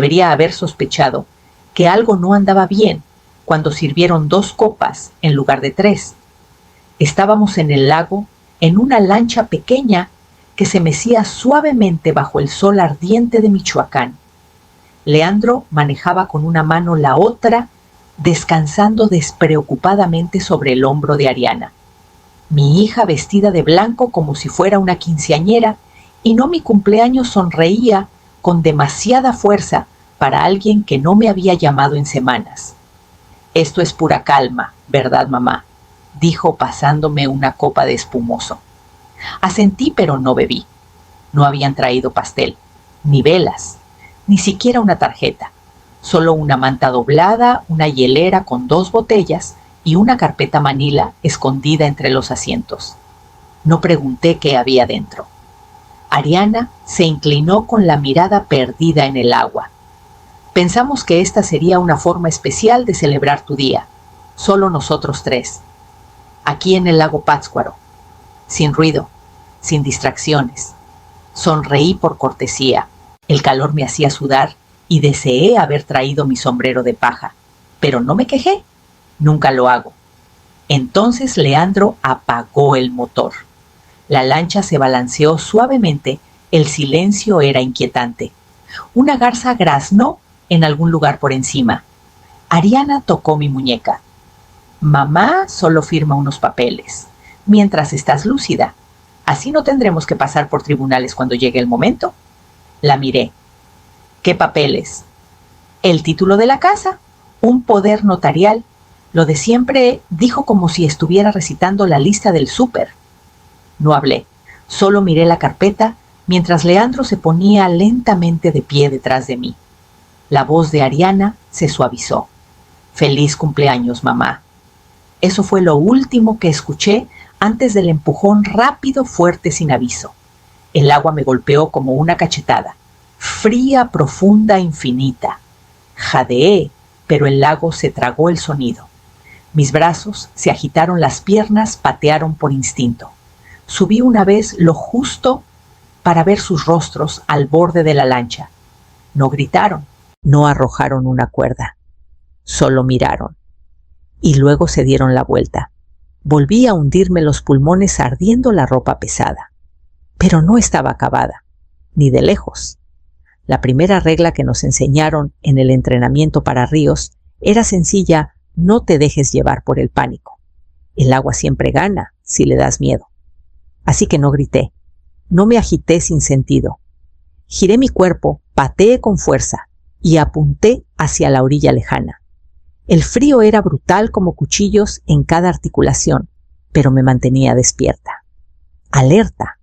Debería haber sospechado que algo no andaba bien cuando sirvieron 2 copas en lugar de 3. Estábamos en el lago en una lancha pequeña que se mecía suavemente bajo el sol ardiente de Michoacán. Leandro manejaba con una mano la otra, descansando despreocupadamente sobre el hombro de Ariana. Mi hija, vestida de blanco como si fuera una quinceañera, y no mi cumpleaños, sonreía con demasiada fuerza para alguien que no me había llamado en semanas. «Esto es pura calma, ¿verdad, mamá?», dijo pasándome una copa de espumoso. Asentí, pero no bebí. No habían traído pastel, ni velas, ni siquiera una tarjeta. Solo una manta doblada, una hielera con 2 botellas y una carpeta manila escondida entre los asientos. No pregunté qué había dentro. Ariana se inclinó con la mirada perdida en el agua. «Pensamos que esta sería una forma especial de celebrar tu día. Solo nosotros 3. Aquí en el lago Pátzcuaro. Sin ruido, sin distracciones». Sonreí por cortesía. El calor me hacía sudar y deseé haber traído mi sombrero de paja, pero no me quejé. Nunca lo hago. Entonces Leandro apagó el motor. La lancha se balanceó suavemente. El silencio era inquietante. Una garza graznó en algún lugar por encima. Ariana tocó mi muñeca. «Mamá solo firma unos papeles, mientras estás lúcida. Así no tendremos que pasar por tribunales cuando llegue el momento». La miré. «¿Qué papeles?». «El título de la casa, un poder notarial, lo de siempre», dijo como si estuviera recitando la lista del súper. No hablé, solo miré la carpeta mientras Leandro se ponía lentamente de pie detrás de mí. La voz de Ariana se suavizó. «Feliz cumpleaños, mamá». Eso fue lo último que escuché antes del empujón rápido, fuerte, sin aviso. El agua me golpeó como una cachetada, fría, profunda, infinita. Jadeé, pero el lago se tragó el sonido. Mis brazos se agitaron, las piernas patearon por instinto. Subí una vez lo justo para ver sus rostros al borde de la lancha. No gritaron, no arrojaron una cuerda, solo miraron. Y luego se dieron la vuelta. Volví a hundirme los pulmones ardiendo la ropa pesada. Pero no estaba acabada, ni de lejos. La primera regla que nos enseñaron en el entrenamiento para ríos era sencilla: no te dejes llevar por el pánico. El agua siempre gana si le das miedo. Así que no grité, no me agité sin sentido. Giré mi cuerpo, pateé con fuerza y apunté hacia la orilla lejana. El frío era brutal como cuchillos en cada articulación, pero me mantenía despierta, alerta.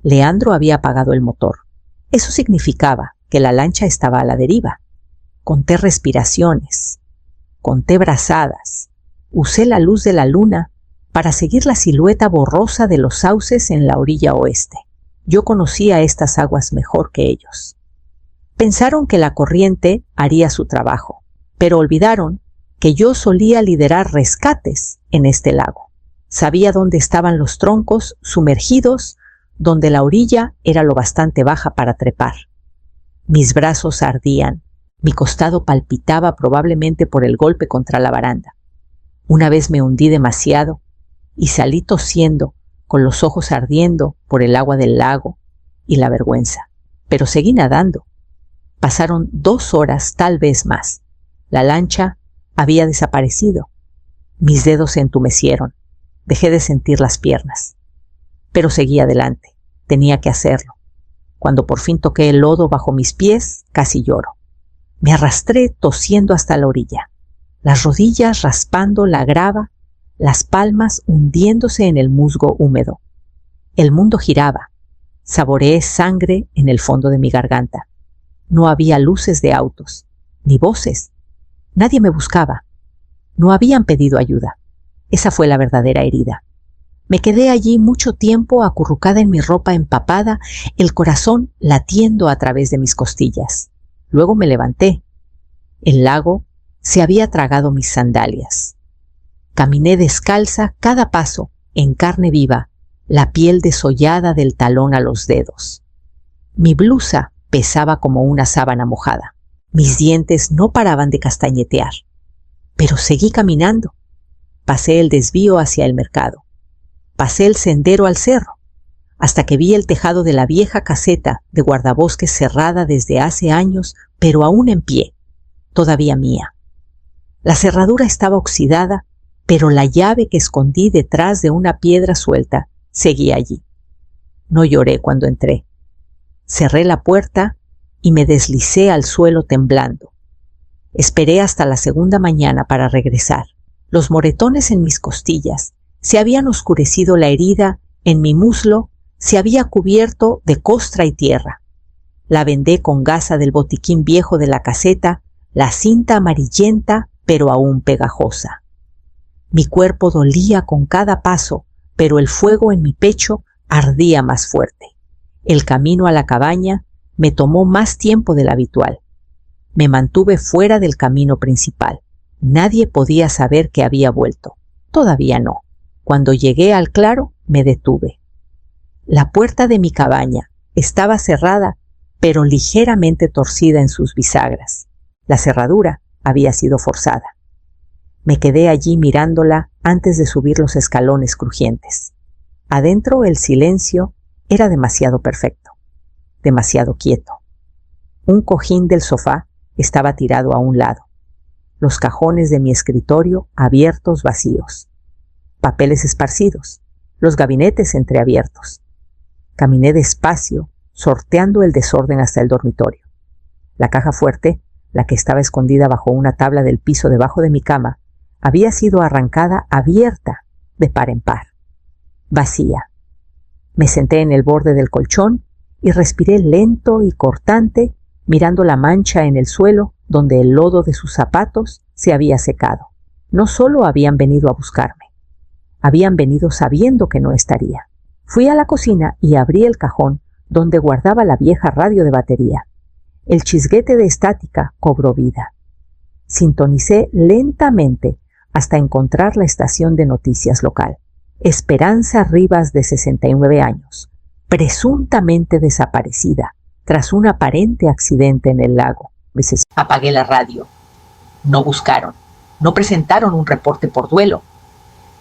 Leandro había apagado el motor. Eso significaba que la lancha estaba a la deriva. Conté respiraciones, conté brazadas, usé la luz de la luna para seguir la silueta borrosa de los sauces en la orilla oeste. Yo conocía estas aguas mejor que ellos. Pensaron que la corriente haría su trabajo, pero olvidaron que yo solía liderar rescates en este lago. Sabía dónde estaban los troncos sumergidos, donde la orilla era lo bastante baja para trepar. Mis brazos ardían, mi costado palpitaba probablemente por el golpe contra la baranda. Una vez me hundí demasiado y salí tosiendo, con los ojos ardiendo por el agua del lago y la vergüenza. Pero seguí nadando. Pasaron 2 horas, tal vez más. La lancha había desaparecido. Mis dedos se entumecieron. Dejé de sentir las piernas. Pero seguí adelante. Tenía que hacerlo. Cuando por fin toqué el lodo bajo mis pies, casi lloro. Me arrastré tosiendo hasta la orilla, las rodillas raspando la grava, las palmas hundiéndose en el musgo húmedo. El mundo giraba. Saboreé sangre en el fondo de mi garganta. No había luces de autos, ni voces. Nadie me buscaba. No habían pedido ayuda. Esa fue la verdadera herida. Me quedé allí mucho tiempo acurrucada en mi ropa empapada, el corazón latiendo a través de mis costillas. Luego me levanté. El lago se había tragado mis sandalias. Caminé descalza cada paso, en carne viva, la piel desollada del talón a los dedos. Mi blusa pesaba como una sábana mojada. Mis dientes no paraban de castañetear, pero seguí caminando. Pasé el desvío hacia el mercado. Pasé el sendero al cerro, hasta que vi el tejado de la vieja caseta de guardabosques cerrada desde hace años, pero aún en pie, todavía mía. La cerradura estaba oxidada, pero la llave que escondí detrás de una piedra suelta seguía allí. No lloré cuando entré. Cerré la puerta y me deslicé al suelo temblando. Esperé hasta la segunda mañana para regresar. Los moretones en mis costillas se habían oscurecido, la herida en mi muslo se había cubierto de costra y tierra. La vendé con gasa del botiquín viejo de la caseta, la cinta amarillenta pero aún pegajosa. Mi cuerpo dolía con cada paso, pero el fuego en mi pecho ardía más fuerte. El camino a la cabaña me tomó más tiempo del habitual. Me mantuve fuera del camino principal. Nadie podía saber que había vuelto. Todavía no. Cuando llegué al claro, me detuve. La puerta de mi cabaña estaba cerrada, pero ligeramente torcida en sus bisagras. La cerradura había sido forzada. Me quedé allí mirándola antes de subir los escalones crujientes. Adentro el silencio era demasiado perfecto, demasiado quieto. Un cojín del sofá estaba tirado a un lado. Los cajones de mi escritorio abiertos vacíos. Papeles esparcidos, los gabinetes entreabiertos. Caminé despacio, sorteando el desorden hasta el dormitorio. La caja fuerte, la que estaba escondida bajo una tabla del piso debajo de mi cama, había sido arrancada abierta de par en par. Vacía. Me senté en el borde del colchón y respiré lento y cortante, mirando la mancha en el suelo donde el lodo de sus zapatos se había secado. No solo habían venido a buscarme, habían venido sabiendo que no estaría. Fui a la cocina y abrí el cajón donde guardaba la vieja radio de batería. El chisguete de estática cobró vida. Sintonicé lentamente hasta encontrar la estación de noticias local. Esperanza Rivas, de 69 años, presuntamente desaparecida tras un aparente accidente en el lago. Apagué la radio. No buscaron, no presentaron un reporte por duelo.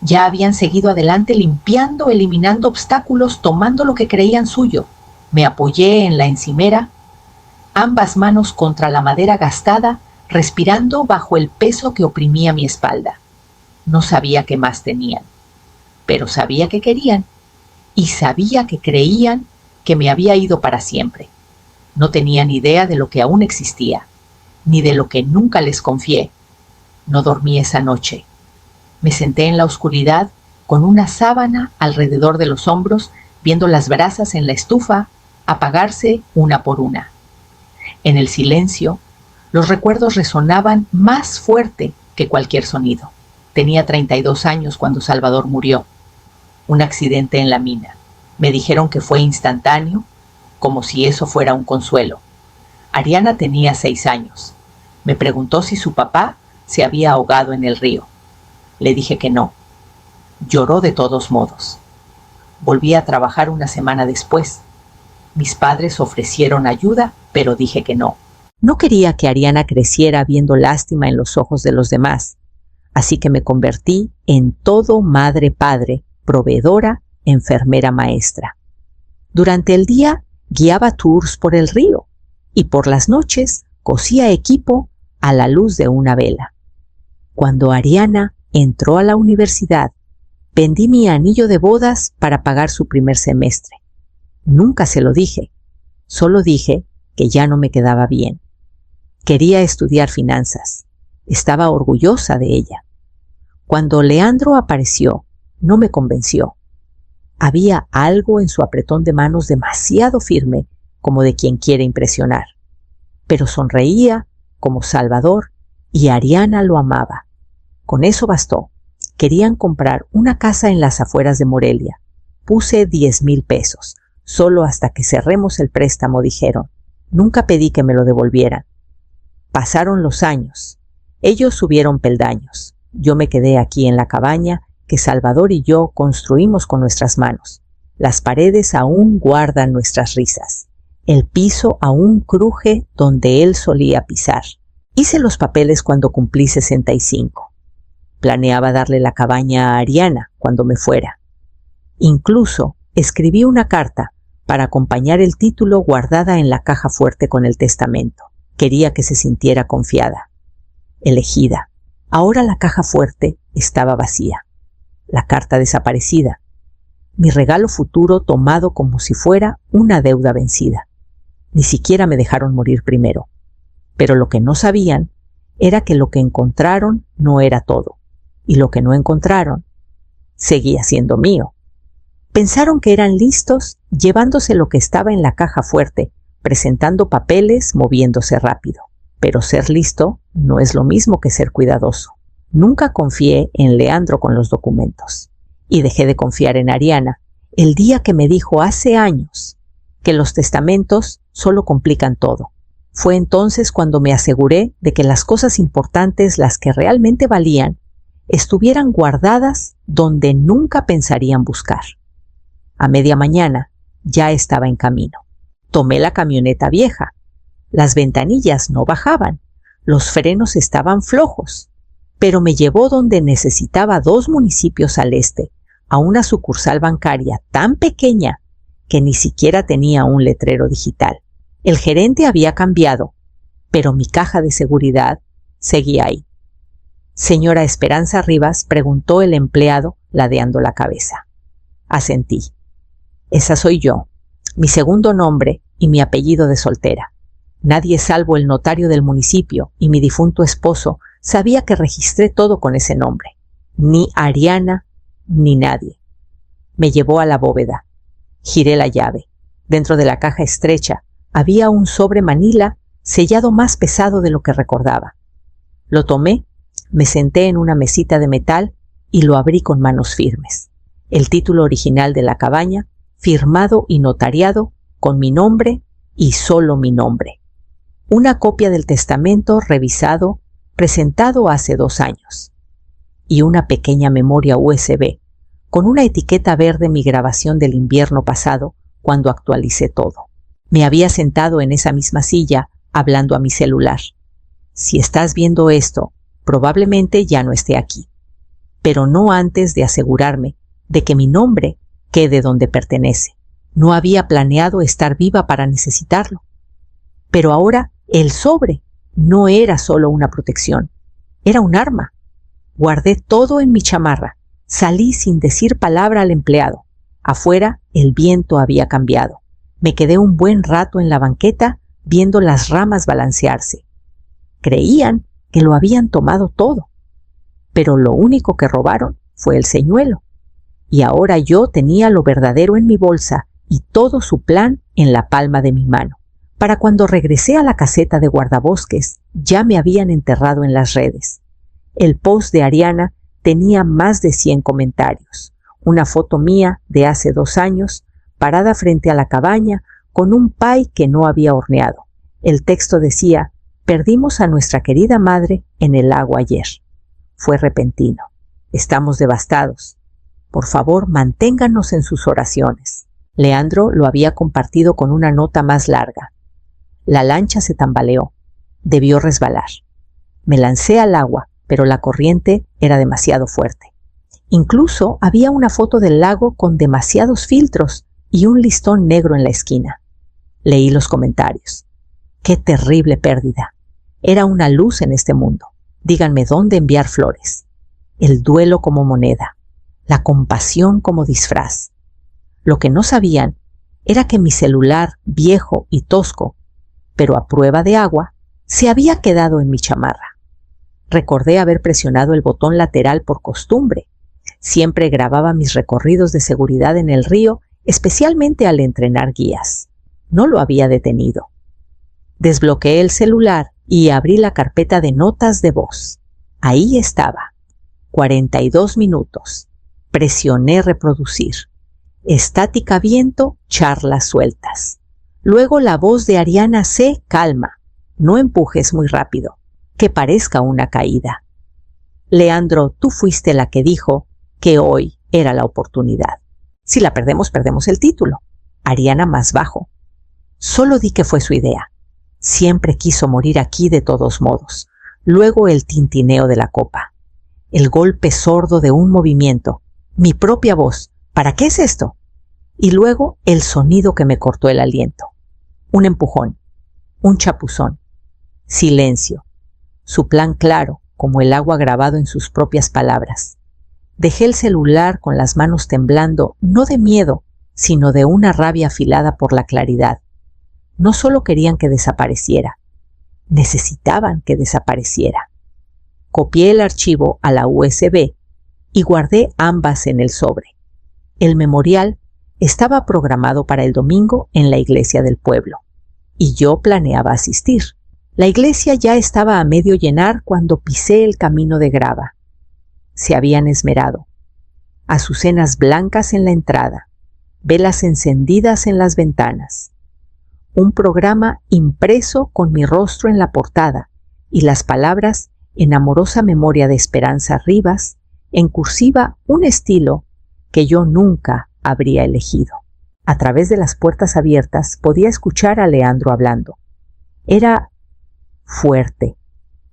Ya habían seguido adelante limpiando, eliminando obstáculos, tomando lo que creían suyo. Me apoyé en la encimera, ambas manos contra la madera gastada, respirando bajo el peso que oprimía mi espalda. No sabía qué más tenían, pero sabía que querían y sabía que creían que me había ido para siempre. No tenían idea de lo que aún existía, ni de lo que nunca les confié. No dormí esa noche. Me senté en la oscuridad con una sábana alrededor de los hombros, viendo las brasas en la estufa apagarse una por una. En el silencio, los recuerdos resonaban más fuerte que cualquier sonido. Tenía 32 años cuando Salvador murió. Un accidente en la mina. Me dijeron que fue instantáneo, como si eso fuera un consuelo. Ariana tenía 6 años. Me preguntó si su papá se había ahogado en el río. Le dije que no. Lloró de todos modos. Volví a trabajar una semana después. Mis padres ofrecieron ayuda, pero dije que no. No quería que Ariana creciera viendo lástima en los ojos de los demás, así que me convertí en todo madre-padre, proveedora, enfermera, maestra. Durante el día guiaba tours por el río y por las noches cosía equipo a la luz de una vela. Cuando Ariana entró a la universidad, vendí mi anillo de bodas para pagar su primer semestre. Nunca se lo dije, solo dije que ya no me quedaba bien. Quería estudiar finanzas. Estaba orgullosa de ella. Cuando Leandro apareció, no me convenció. Había algo en su apretón de manos demasiado firme, como de quien quiere impresionar. Pero sonreía como Salvador y Ariana lo amaba. Con eso bastó. Querían comprar una casa en las afueras de Morelia. Puse 10,000 pesos. Solo hasta que cerremos el préstamo, dijeron. Nunca pedí que me lo devolvieran. Pasaron los años. Ellos subieron peldaños. Yo me quedé aquí en la cabaña que Salvador y yo construimos con nuestras manos. Las paredes aún guardan nuestras risas. El piso aún cruje donde él solía pisar. Hice los papeles cuando cumplí 65. Planeaba darle la cabaña a Ariana cuando me fuera. Incluso escribí una carta para acompañar el título guardada en la caja fuerte con el testamento. Quería que se sintiera confiada, elegida. Ahora la caja fuerte estaba vacía, la carta desaparecida, mi regalo futuro tomado como si fuera una deuda vencida. Ni siquiera me dejaron morir primero. Pero lo que no sabían era que lo que encontraron no era todo, y lo que no encontraron seguía siendo mío. Pensaron que eran listos llevándose lo que estaba en la caja fuerte, presentando papeles, moviéndose rápido. Pero ser listo no es lo mismo que ser cuidadoso. Nunca confié en Leandro con los documentos. Y dejé de confiar en Ariana el día que me dijo hace años que los testamentos solo complican todo. Fue entonces cuando me aseguré de que las cosas importantes, las que realmente valían, estuvieran guardadas donde nunca pensarían buscar. A media mañana ya estaba en camino. Tomé la camioneta vieja. Las ventanillas no bajaban, los frenos estaban flojos, pero me llevó donde necesitaba 2 municipios al este, a una sucursal bancaria tan pequeña que ni siquiera tenía un letrero digital. El gerente había cambiado, pero mi caja de seguridad seguía ahí. Señora Esperanza Rivas, preguntó el empleado, ladeando la cabeza. Asentí. Esa soy yo, mi segundo nombre y mi apellido de soltera. Nadie salvo el notario del municipio y mi difunto esposo sabía que registré todo con ese nombre. Ni Ariana, ni nadie. Me llevó a la bóveda. Giré la llave. Dentro de la caja estrecha había un sobre manila sellado más pesado de lo que recordaba. Lo tomé, me senté en una mesita de metal y lo abrí con manos firmes. El título original de la cabaña, firmado y notariado con mi nombre y solo mi nombre. Una copia del testamento revisado, presentado hace 2 años. Y una pequeña memoria USB, con una etiqueta verde, mi grabación del invierno pasado, cuando actualicé todo. Me había sentado en esa misma silla, hablando a mi celular. Si estás viendo esto, probablemente ya no esté aquí. Pero no antes de asegurarme de que mi nombre quede donde pertenece. No había planeado estar viva para necesitarlo. Pero ahora el sobre no era solo una protección, era un arma. Guardé todo en mi chamarra. Salí sin decir palabra al empleado. Afuera el viento había cambiado. Me quedé un buen rato en la banqueta viendo las ramas balancearse. Creían que lo habían tomado todo, pero lo único que robaron fue el señuelo. Y ahora yo tenía lo verdadero en mi bolsa y todo su plan en la palma de mi mano. Para cuando regresé a la caseta de guardabosques, ya me habían enterrado en las redes. El post de Ariana tenía más de 100 comentarios. Una foto mía de hace 2 años, parada frente a la cabaña, con un pie que no había horneado. El texto decía: perdimos a nuestra querida madre en el lago ayer. Fue repentino. Estamos devastados. Por favor, manténganos en sus oraciones. Leandro lo había compartido con una nota más larga. La lancha se tambaleó. Debió resbalar. Me lancé al agua, pero la corriente era demasiado fuerte. Incluso había una foto del lago con demasiados filtros y un listón negro en la esquina. Leí los comentarios. ¡Qué terrible pérdida! Era una luz en este mundo. Díganme dónde enviar flores. El duelo como moneda. La compasión como disfraz. Lo que no sabían era que mi celular, viejo y tosco, pero a prueba de agua, se había quedado en mi chamarra. Recordé haber presionado el botón lateral por costumbre. Siempre grababa mis recorridos de seguridad en el río, especialmente al entrenar guías. No lo había detenido. Desbloqueé el celular y abrí la carpeta de notas de voz. Ahí estaba. 42 minutos. Presioné reproducir. Estática viento, charlas sueltas. Luego la voz de Ariana C. calma. No empujes muy rápido, que parezca una caída. Leandro, tú fuiste la que dijo que hoy era la oportunidad. Si la perdemos, perdemos el título. Ariana más bajo. Solo di que fue su idea. Siempre quiso morir aquí de todos modos. Luego el tintineo de la copa. El golpe sordo de un movimiento. Mi propia voz. ¿Para qué es esto? Y luego el sonido que me cortó el aliento. Un empujón. Un chapuzón. Silencio. Su plan claro, como el agua grabado en sus propias palabras. Dejé el celular con las manos temblando, no de miedo, sino de una rabia afilada por la claridad. No solo querían que desapareciera, necesitaban que desapareciera. Copié el archivo a la USB y guardé ambas en el sobre. El memorial estaba programado para el domingo en la iglesia del pueblo, y yo planeaba asistir. La iglesia ya estaba a medio llenar cuando pisé el camino de grava. Se habían esmerado. Azucenas blancas en la entrada, velas encendidas en las ventanas. Un programa impreso con mi rostro en la portada y las palabras en amorosa memoria de Esperanza Rivas, en cursiva un estilo que yo nunca habría elegido. A través de las puertas abiertas podía escuchar a Leandro hablando. Era fuerte,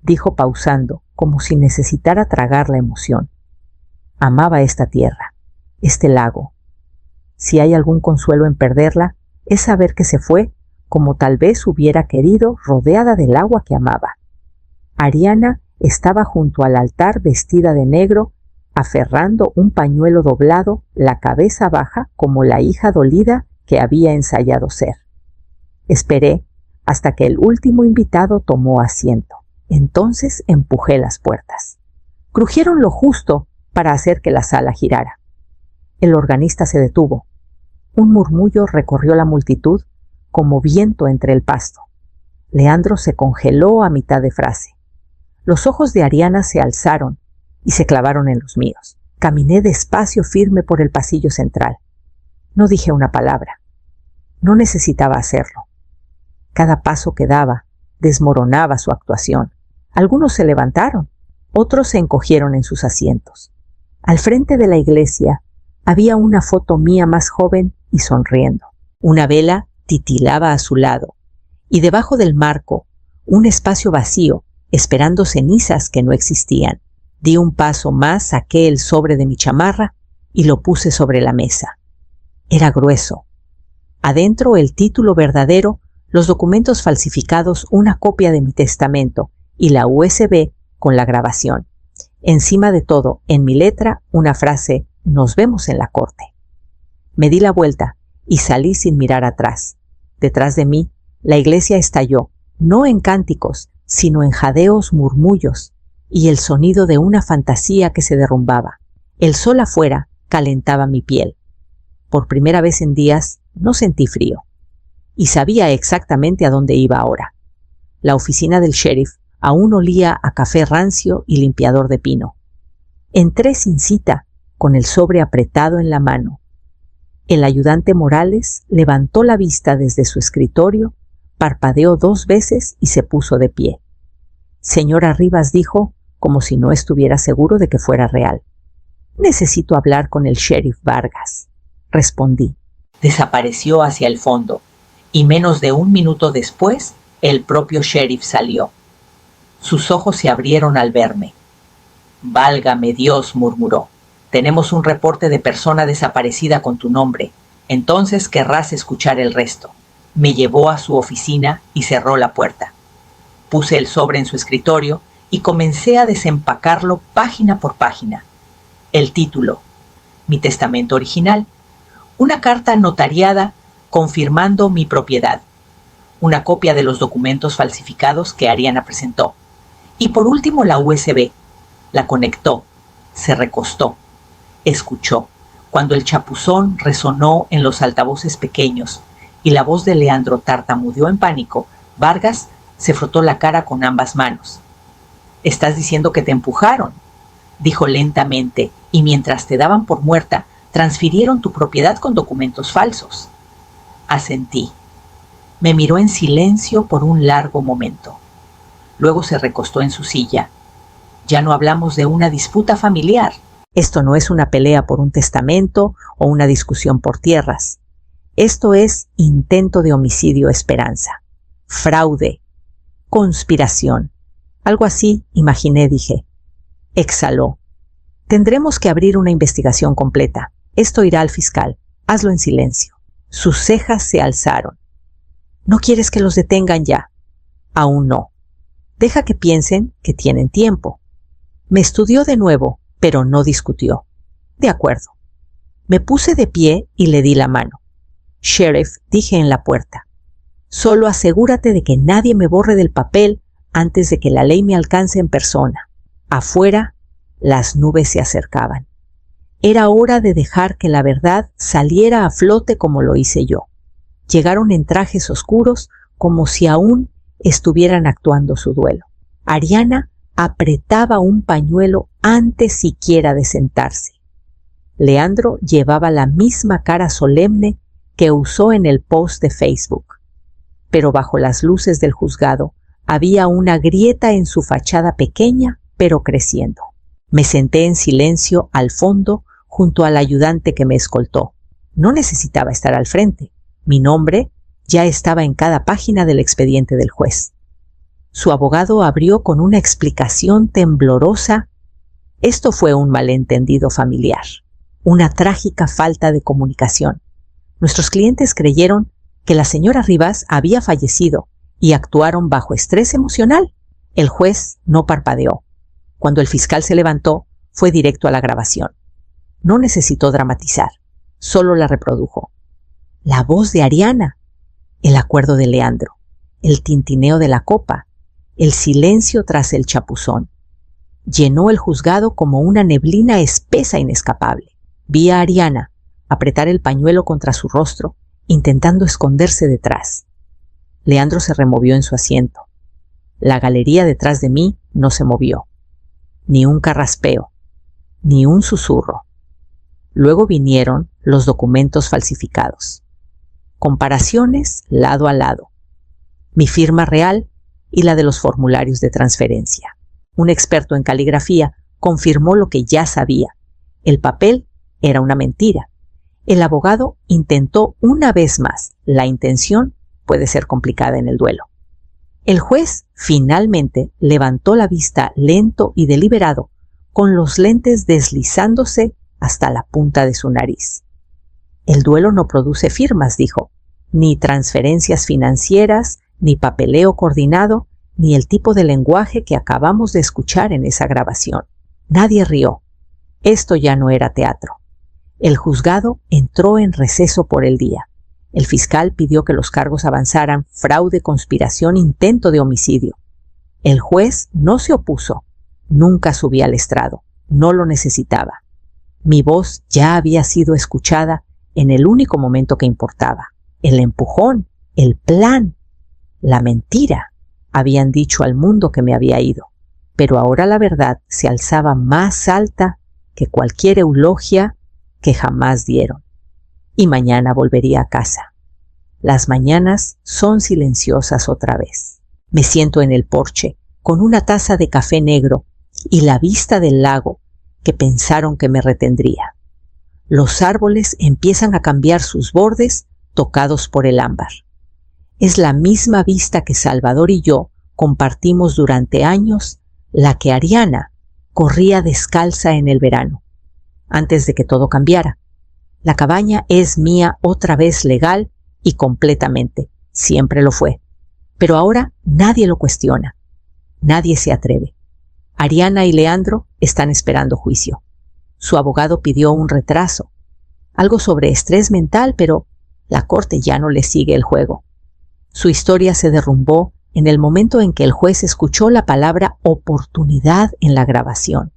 dijo pausando, como si necesitara tragar la emoción. Amaba esta tierra, este lago. Si hay algún consuelo en perderla, es saber que se fue como tal vez hubiera querido, rodeada del agua que amaba. Ariana estaba junto al altar vestida de negro, aferrando un pañuelo doblado, la cabeza baja como la hija dolida que había ensayado ser. Esperé hasta que el último invitado tomó asiento. Entonces empujé las puertas. Crujieron lo justo para hacer que la sala girara. El organista se detuvo. Un murmullo recorrió la multitud como viento entre el pasto. Leandro se congeló a mitad de frase. Los ojos de Ariana se alzaron y se clavaron en los míos. Caminé despacio firme por el pasillo central. No dije una palabra. No necesitaba hacerlo. Cada paso que daba desmoronaba su actuación. Algunos se levantaron, otros se encogieron en sus asientos. Al frente de la iglesia había una foto mía más joven y sonriendo. Una vela titilaba a su lado, y debajo del marco, un espacio vacío, esperando cenizas que no existían. Di un paso más, saqué el sobre de mi chamarra y lo puse sobre la mesa. Era grueso. Adentro el título verdadero, los documentos falsificados, una copia de mi testamento y la USB con la grabación. Encima de todo, en mi letra, una frase: «Nos vemos en la corte». Me di la vuelta y salí sin mirar atrás. Detrás de mí, la iglesia estalló, no en cánticos, sino en jadeos murmullos, y el sonido de una fantasía que se derrumbaba. El sol afuera calentaba mi piel. Por primera vez en días no sentí frío. Y sabía exactamente a dónde iba ahora. La oficina del sheriff aún olía a café rancio y limpiador de pino. Entré sin cita, con el sobre apretado en la mano. El ayudante Morales levantó la vista desde su escritorio, parpadeó 2 veces y se puso de pie. Señora Rivas, dijo, como si no estuviera seguro de que fuera real. Necesito hablar con el sheriff Vargas. Respondí. Desapareció hacia el fondo, y menos de 1 minuto después, el propio sheriff salió. Sus ojos se abrieron al verme. «Válgame Dios», murmuró. «Tenemos un reporte de persona desaparecida con tu nombre. Entonces querrás escuchar el resto». Me llevó a su oficina y cerró la puerta. Puse el sobre en su escritorio y comencé a desempacarlo página por página. El título: mi testamento original. Una carta notariada confirmando mi propiedad. Una copia de los documentos falsificados que Ariana presentó. Y por último la USB. La conectó, se recostó, escuchó, cuando el chapuzón resonó en los altavoces pequeños y la voz de Leandro tartamudeó en pánico. Vargas se frotó la cara con ambas manos. «Estás diciendo que te empujaron», dijo lentamente, «y mientras te daban por muerta, transfirieron tu propiedad con documentos falsos». Asentí. Me miró en silencio por un largo momento. Luego se recostó en su silla. «Ya no hablamos de una disputa familiar. Esto no es una pelea por un testamento o una discusión por tierras. Esto es intento de homicidio esperanza, fraude, conspiración. Algo así, imaginé, dije. Exhaló. Tendremos que abrir una investigación completa. Esto irá al fiscal. Hazlo en silencio. Sus cejas se alzaron. ¿No quieres que los detengan ya? Aún no. Deja que piensen que tienen tiempo. Me estudió de nuevo, pero no discutió. De acuerdo. Me puse de pie y le di la mano. Sheriff, dije en la puerta. Solo asegúrate de que nadie me borre del papel antes de que la ley me alcance en persona. Afuera, las nubes se acercaban. Era hora de dejar que la verdad saliera a flote como lo hice yo. Llegaron en trajes oscuros como si aún estuvieran actuando su duelo. Ariana apretaba un pañuelo antes siquiera de sentarse. Leandro llevaba la misma cara solemne que usó en el post de Facebook. Pero bajo las luces del juzgado había una grieta en su fachada pequeña, pero creciendo. Me senté en silencio al fondo junto al ayudante que me escoltó. No necesitaba estar al frente. Mi nombre ya estaba en cada página del expediente del juez. Su abogado abrió con una explicación temblorosa. Esto fue un malentendido familiar, una trágica falta de comunicación. Nuestros clientes creyeron que la señora Rivas había fallecido y actuaron bajo estrés emocional. El juez no parpadeó. Cuando el fiscal se levantó, fue directo a la grabación. No necesitó dramatizar, solo la reprodujo. La voz de Ariana, el acuerdo de Leandro, el tintineo de la copa, el silencio tras el chapuzón. Llenó el juzgado como una neblina espesa inescapable. Vi a Ariana apretar el pañuelo contra su rostro, intentando esconderse detrás. Leandro se removió en su asiento. La galería detrás de mí no se movió. Ni un carraspeo, ni un susurro. Luego vinieron los documentos falsificados. Comparaciones lado a lado. Mi firma real y la de los formularios de transferencia. Un experto en caligrafía confirmó lo que ya sabía. El papel era una mentira. El abogado intentó una vez más. La intención puede ser complicada en el duelo. El juez finalmente levantó la vista lento y deliberado, con los lentes deslizándose hasta la punta de su nariz. El duelo no produce firmas, dijo, ni transferencias financieras, ni papeleo coordinado, ni el tipo de lenguaje que acabamos de escuchar en esa grabación. Nadie rió. Esto ya no era teatro. El juzgado entró en receso por el día. El fiscal pidió que los cargos avanzaran: fraude, conspiración, intento de homicidio. El juez no se opuso. Nunca subí al estrado. No lo necesitaba. Mi voz ya había sido escuchada en el único momento que importaba. El empujón, el plan, la mentira habían dicho al mundo que me había ido. Pero ahora la verdad se alzaba más alta que cualquier eulogia que jamás dieron. Y mañana volvería a casa. Las mañanas son silenciosas otra vez. Me siento en el porche con una taza de café negro y la vista del lago que pensaron que me retendría. Los árboles empiezan a cambiar sus bordes tocados por el ámbar. Es la misma vista que Salvador y yo compartimos durante años, la que Ariana corría descalza en el verano, antes de que todo cambiara. La cabaña es mía otra vez legal y completamente, siempre lo fue. Pero ahora nadie lo cuestiona, nadie se atreve. Ariana y Leandro están esperando juicio. Su abogado pidió un retraso, algo sobre estrés mental, pero la corte ya no le sigue el juego. Su historia se derrumbó en el momento en que el juez escuchó la palabra oportunidad en la grabación,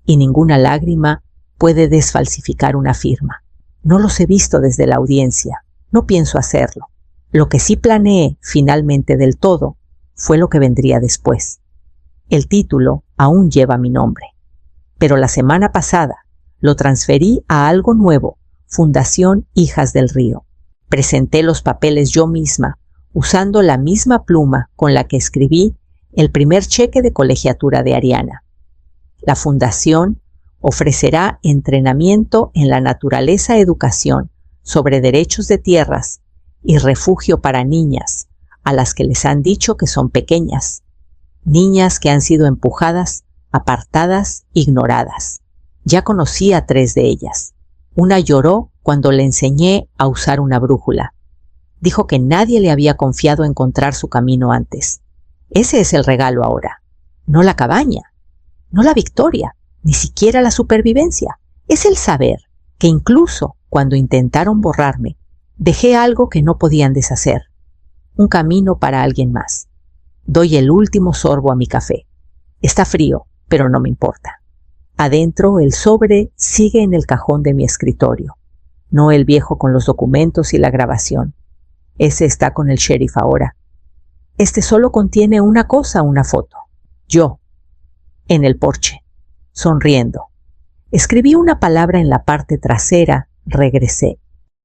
y ninguna lágrima puede desfalsificar una firma. No los he visto desde la audiencia, no pienso hacerlo. Lo que sí planeé finalmente del todo fue lo que vendría después. El título aún lleva mi nombre, pero la semana pasada lo transferí a algo nuevo, Fundación Hijas del Río. Presenté los papeles yo misma, usando la misma pluma con la que escribí el primer cheque de colegiatura de Ariana. La fundación ofrecerá entrenamiento en la naturaleza educación sobre derechos de tierras y refugio para niñas a las que les han dicho que son pequeñas, niñas que han sido empujadas, apartadas, ignoradas. Ya conocí a 3 de ellas. Una lloró cuando le enseñé a usar una brújula. Dijo que nadie le había confiado encontrar su camino antes. Ese es el regalo ahora. No la cabaña, no la victoria, ni siquiera la supervivencia. Es el saber que incluso cuando intentaron borrarme, dejé algo que no podían deshacer. Un camino para alguien más. Doy el último sorbo a mi café. Está frío, pero no me importa. Adentro, el sobre sigue en el cajón de mi escritorio. No el viejo con los documentos y la grabación. Ese está con el sheriff ahora. Este solo contiene una cosa, una foto. Yo, en el porche, sonriendo. Escribí una palabra en la parte trasera, regresé.